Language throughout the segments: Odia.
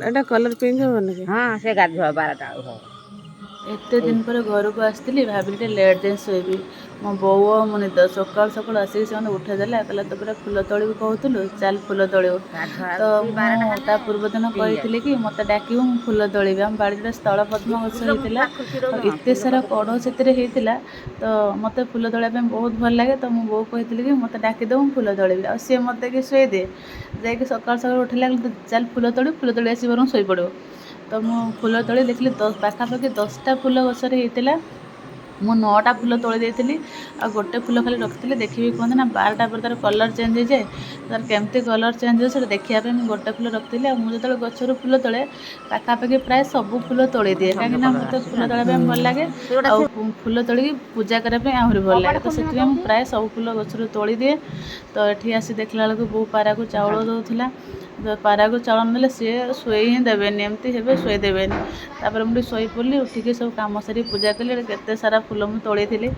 এটা କଲର ପିଙ୍କ ହବନି କି? ହଁ ସେ ଗାଧୁଆ 12ଟା ବେଳକୁ ହବ। ଏତେ ଦିନ ପରେ ଘରକୁ ଆସିଥିଲି, ଭାବିଲି ଟିକେ ଲେଟ୍ ଯାଏଁ ଶୋଇବି। ମୋ ବୋଉ ଆଉ ମୋ ନିଦ ସକାଳୁ ସକାଳୁ ଆସିକି ସେମାନେ ଉଠେଇଦେଲା, କହିଲା ତୁ ପରା ଫୁଲ ତୋଳିବୁ କହୁଥିଲୁ, ଚାଲ ଫୁଲ ତୋଳିବୁ। ଗାଧୁଆ ତ ବେଳକୁ ବି ମୁଁ 12ଟା ହେଲେ ତା ପୂର୍ବଦିନ ପିଇଯାଏ। କହିଥିଲି କି ମୋତେ ଡାକିବୁ, ମୁଁ ଫୁଲ ତୋଳିବି। ଆମ ବାଡ଼ିରେ ସ୍ଥଳ ପଦ୍ମ ଗଛ ଫୁଲ ହେଇଥିଲା, ପାଖରୁ କ୍ଷୀର ଆଉ ନୁହଁ, ଏତେ ଫୁଲ ସାରା ପାଖରୁ କଢ଼ ସେଥିରେ ହେଇଥିଲା। ତ ମୋତେ ଫୁଲ ତୋଳିବା ପାଇଁ ବହୁତ ଭଲ ଲାଗେ। ତ ମୁଁ ବୋଉ କହିଥିଲି କି ମୋତେ ଡାକିଦେବୁ, ମୁଁ ଫୁଲ ତୋଳିବି। ଆଉ ସିଏ ମୋତେ କି ଶୁଏଇଦିଏ, ଯାଇକି ସକାଳୁ ସକାଳୁ ଉଠିଲା, ଚାଲ ଫୁଲ ତୋଳିବୁ, ଫୁଲ ତୋଳି ଆସି ବରଂ ଶୋଇପଡ଼ିବୁ। ତ ମୁଁ ଫୁଲ ତୋଳି ଦେଖିଲି ପାଖାପାଖି 10ଟା ଫୁଲ ଗଛରେ ହେଇଥିଲା। ମୁଁ 9ଟା ଫୁଲ ତୋଳି ଦେଇଥିଲି, ଆଉ ଗୋଟେ ଫୁଲ ଖାଲି ରଖିଥିଲି। ଦେଖିବି କୁହନ୍ତି ନା 12ଟା ପରେ ତାର କଲର୍ ଚେଞ୍ଜ ହେଇଯାଏ, ତାର କେମିତି କଲର୍ ଚେଞ୍ଜ ହୁଏ ସେଇଟା ଦେଖିବା ପାଇଁ ମୁଁ ଗୋଟେ ଫୁଲ ରଖିଥିଲି। ଆଉ ମୁଁ ଯେତେବେଳେ ଗଛରୁ ଫୁଲ ତୋଳେ, ପାଖାପାଖି ପ୍ରାୟ ସବୁ ଫୁଲ ତୋଳିଦିଏ, ସବୁଜ କାହିଁକିନା କଲର ମୋତେ ଆସୁଛି ଫୁଲ ନା ତୋଳିବା ପାଇଁ ଭଲ ଲାଗେ। ସେଗୁଡା ଆଉ ଫୁଲ ତୋଳିକି ପୂଜା କରିବା ପାଇଁ ଆହୁରି ଭଲ କବାଟ ଲାଗେ। ତ ଖୋଲିନ ସେଥିପାଇଁ ମୁଁ ଦଉଠି ପ୍ରାୟ ସବୁ ଫୁଲ ଗଛରୁ ତୋଳିଦିଏ। ତ ଏଠି ଆସି ଦେଖିଲା ବେଳକୁ ବୋଉ ପାରାକୁ ଚାଉଳ ଦେଉଥିଲା। ପାରାକୁ ଚାଉଳ ନେଲେ ସିଏ ଶୋଇ ହିଁ ଦେବେନି, ଏମିତି ହେବେ ଶୋଇ ଦେବେନି। ତାପରେ ମୁଁ ଟିକେ ଶୋଇପଡ଼ିଲି, ଉଠିକି ସବୁ କାମ ସାରି ପୂଜା କଲି। କେତେ ସାରା ଫୁଲ ମୁଁ ତୋଳିଥିଲି,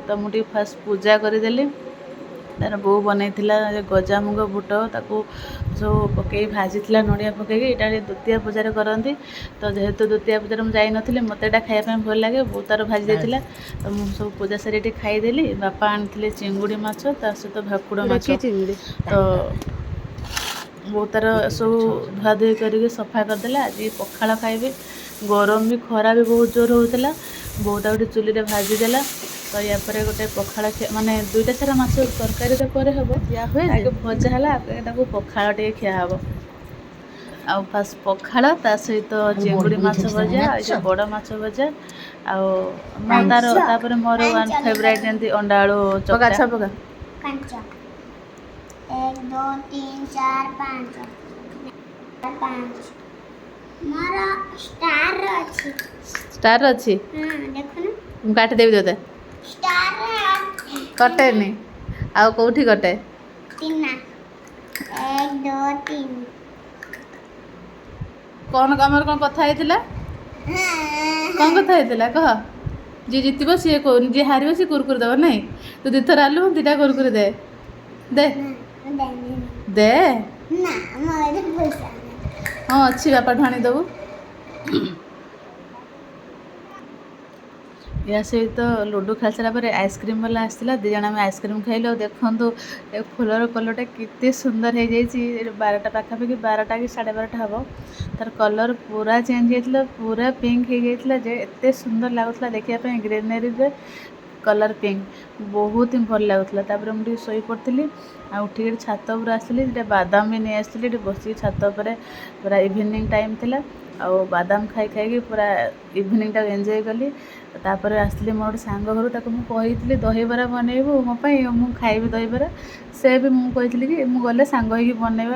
ତ ମୁଁ ଟିକେ ଫାଷ୍ଟ ପୂଜା କରିଦେଲି। ତାର ବୋଉ ବନେଇଥିଲା ଗଜାମୁଗ ବୁଟ, ତାକୁ ସବୁ ପକେଇ ଭାଜିଥିଲା ନଡ଼ିଆ ପକେଇକି। ଏଇଟା ଦ୍ୱିତୀୟା ପୂଜାରେ କରନ୍ତି। ତ ଯେହେତୁ ଦ୍ୱିତୀୟା ପୂଜାରେ ମୁଁ ଯାଇନଥିଲି, ମୋତେ ଏଇଟା ଖାଇବା ପାଇଁ ଭଲ ଲାଗେ, ବୋଉ ତାର ଭାଜି ଦେଇଥିଲା। ତ ମୁଁ ସବୁ ପୂଜା ସାରି ଏଠି ଖାଇଦେଲି। ବାପା ଆଣିଥିଲେ ଚିଙ୍ଗୁଡ଼ି ମାଛ, ତା ସହିତ ଭାକୁଡ଼ ଏଇଟା ମାଛ। କି ଚିଙ୍ଗୁଡ଼ି? ତ ବୋଉ ତାର ସବୁ ଧୁଆଧୁଇ କରିକି ସଫା କରିଦେଲା। ଆଜି ପଖାଳ ଖାଇବି, ଗରମ ବି, ଖରା ବି ବହୁତ ଜୋର ହେଉଥିଲା। ବୋଉ ତାକୁ ଗୋଟେ ଚୁଲିରେ ଭାଜିଦେଲା। ତ ୟା ପରେ ଗୋଟେ ପଖାଳ ମାନେ 2ଟା ସାରା ମାଛ ତରକାରୀ ତ ପରେ ହେବ, ଦିଆ ହୁଏ ଯେ ଆଗେ ଭଜା ହେଲା, ଆଗେ ତାକୁ ପଖାଳ ଟିକେ ଖିଆ ହେବ। ଆଉ ଫାଷ୍ଟ ପଖାଳ, ତା ସହିତ ଚିଙ୍ଗୁଡ଼ି ମାଛ ଭଜା, ଆଉ ଯେଉଁ ବଡ଼ ମାଛ ଭଜା, ଆଉ ମୁଁ ତାପରେ ମୋର ୱାନ୍ ଫେଭରାଇଟ୍ ଯେମିତି ଅଣ୍ଡା ଆଳୁ ପକା ଚକଟା। ଛଅ ପକା। 1 2 3 4 5 ମୋର ଷ୍ଟାର ଅଛି। ଷ୍ଟାର ଅଛି, ଦେଖୁନ ମୁଁ କାଟିଦେବି ତୋତେ। ଷ୍ଟାର କଟେନି, ଆଉ କେଉଁଠି କଟେ? 3 1 2 3 କ'ଣ ଆମର କ'ଣ କଥା ହେଇଥିଲା? କ'ଣ କଥା ହେଇଥିଲା କହ? ଯିଏ ଜିତିବ ସିଏ, ଯିଏ ହାରିବ ସିଏ କୁରକୁରି ଦେବ, ନାହିଁ? ତୁ ଦୁଇଥର ଆଲୁ, 2ଟା କୁରକୁରି ଦେ ଦେ ଦେ। ନା ମୋର ପଇସା ନାହିଁ। ହଁ ଅଛି, ବାପାଠୁ ଆଣିଦେବୁ। ୟା ସହିତ ଲୁଡ଼ୁ ଖେଳିସାରିଲା ପରେ ଆଇସ୍କ୍ରିମ୍ ବାଲା ଆସିଥିଲା, 2 ଜଣ ଆମେ ଆଇସ୍କ୍ରିମ୍ ଖାଇଲୁ। ଆଉ ଦେଖନ୍ତୁ ଏ ଫୁଲର କଲର୍ଟା କେତେ ସୁନ୍ଦର ହେଇଯାଇଛି। 12ଟା ପାଖାପାଖି 12ଟା କି 12:30 ହେବ। ତାର କଲର୍ ପୁରା ଚେଞ୍ଜ ହେଇଯାଇଥିଲା, ପୁରା ପିଙ୍କ ହେଇଯାଇଥିଲା ଯେ ଏତେ ସୁନ୍ଦର ଲାଗୁଥିଲା ଦେଖିବା ପାଇଁ। ଗ୍ରୀନେରୀରେ କଲର୍ ପିଙ୍କ, ବହୁତ ହିଁ ଭଲ ଲାଗୁଥିଲା। ତାପରେ ମୁଁ ଟିକେ ଶୋଇପଡ଼ିଥିଲି, ଆଉ ଉଠିକି ଛାତ ଉପରେ ଆସିଲି। 2ଟା ବାଦାମ ବି ନେଇ ଆସିଥିଲି, ଏଠି ବସିକି ଛାତ ଉପରେ, ପୁରା ଇଭିନିଂ ଟାଇମ୍ ଥିଲା। ଆଉ ବାଦାମ ଖାଇକି ପୁରା ଇଭିନିଂଟାକୁ ଏନ୍ଜୟ କଲି। ତାପରେ ଆସିଲି ମୋର ଗୋଟେ ସାଙ୍ଗ ଘରୁ, ତାକୁ ମୁଁ କହିଥିଲି ଦହିବରା ବନେଇବୁ ମୋ ପାଇଁ, ମୁଁ ଖାଇବି ଦହିବରା। ସେ ବି, ମୁଁ କହିଥିଲି କି ମୁଁ ଗଲେ ସାଙ୍ଗ ହେଇକି ବନେଇବା,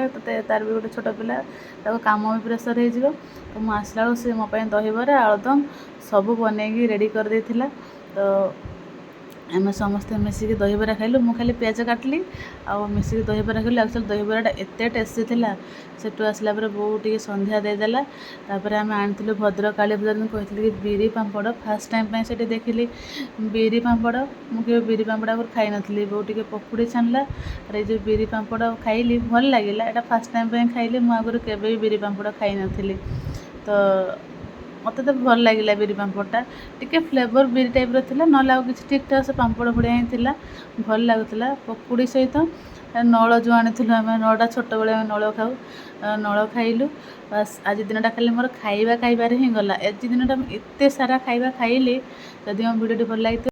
ତାର ବି ଗୋଟେ ଛୋଟ ପିଲା, ତାକୁ କାମ ବି ପ୍ରେସର୍ ହେଇଯିବ। ତ ମୁଁ ଆସିଲା ବେଳକୁ ସେ ମୋ ପାଇଁ ଦହିବରା, ଆଳୁଦମ୍ ସବୁ ବନେଇକି ରେଡ଼ି କରିଦେଇଥିଲା। ତ ଆମେ ସମସ୍ତେ ମିଶିକି ଦହିବରା ଖାଇଲୁ। ମୁଁ ଖାଲି ପିଆଜ କାଟିଲି, ଆଉ ମିଶିକି ଦହିବରା ଖାଇଲୁ। ଆକ୍ଚୁଆଲି ଦହିବରାଟା ଏତେ ଟେଷ୍ଟି ଥିଲା। ସେଠୁ ଆସିଲା ପରେ ବୋଉ ଟିକେ ସନ୍ଧ୍ୟା ଦେଇଦେଲା। ତାପରେ ଆମେ ଆଣିଥିଲୁ ଭଦ୍ରକ କାଳୀ ପୂଜାରେ, ମୁଁ କହିଥିଲି କି ବିରି ପାମ୍ପଡ଼, ଫାର୍ଷ୍ଟ ଟାଇମ୍ ପାଇଁ ସେଠି ଦେଖିଲି ବିରି ପାମ୍ପଡ଼। ମୁଁ କେବେ ବିରି ପାମ୍ପଡ଼ ଆଗରୁ ଖାଇନଥିଲି। ବୋଉ ଟିକେ ପକୁଡ଼ି ଛାଣିଲା, ଆଉ ଏଇ ଯେଉଁ ବିରି ପାମ୍ପଡ଼ ଖାଇଲି, ଭଲ ଲାଗିଲା। ଏଇଟା ଫାର୍ଷ୍ଟ ଟାଇମ୍ ପାଇଁ ଖାଇଲି, ମୁଁ ଆଗରୁ କେବେ ବି ବିରି ପାମ୍ପଡ଼ ଖାଇନଥିଲି। ତ ମୋତେ ତ ଭଲ ଲାଗିଲା ବିରି ପାମ୍ପଡ଼ଟା, ଟିକେ ଫ୍ଲେଭର୍ ବିରି ଟାଇପ୍ର ଥିଲା, ନହେଲେ ଆଉ କିଛି ଠିକ୍ଠାକ୍ ସେ ପାମ୍ପଡ଼ ଭଳିଆ ହିଁ ଥିଲା, ଭଲ ଲାଗୁଥିଲା। ପକୁଡ଼ି ସହିତ ନଳ ଯେଉଁ ଆଣିଥିଲୁ ଆମେ, ନଳଟା ଛୋଟବେଳେ ଆମେ ନଳ ଖାଉ, ନଳ ଖାଇଲୁ। ବାସ୍ ଆଜି ଦିନଟା ଖାଲି ମୋର ଖାଇବାରେ ହିଁ ଗଲା। ଆଜି ଦିନଟା ମୁଁ ଏତେ ସାରା ଖାଇବା ଖାଇଲି। ଯଦି ମୋ ଭିଡ଼ିଓଟି ଭଲ ଲାଗିଥିବ